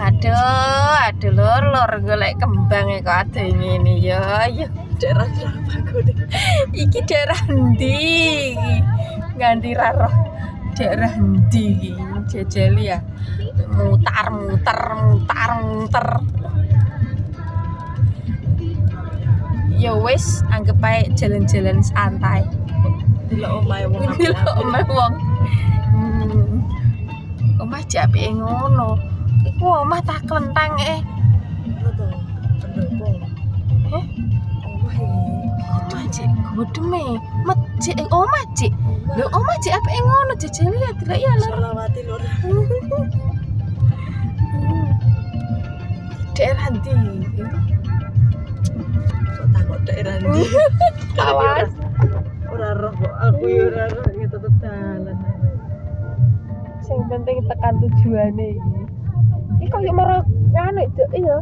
Aduh lor golek kembang kok ade ngene ya. Ya daerah Drapagone. iki daerah ndi iki? Nganti ra roh daerah ndi iki jajali ya. Mutar. Ya wis anggap ae jalan-jalan santai. Delok omahe wong Delok omah wong. Omah jek apike ngono. Iku omah tak klentang Foto pendopo. Heh, Omah iki. omah jek godheme. Masjid omah jek. Lho omah jek apike ngono jajal ya delok ya lho. Solawati lur. Daerah ndi? Kok takok daerah ndi? Awas. Ora roh kok aku ya ora roh iki tetep dalan. Sing penting tekan tujuane iki. Iki koyo marang anu Dek ya.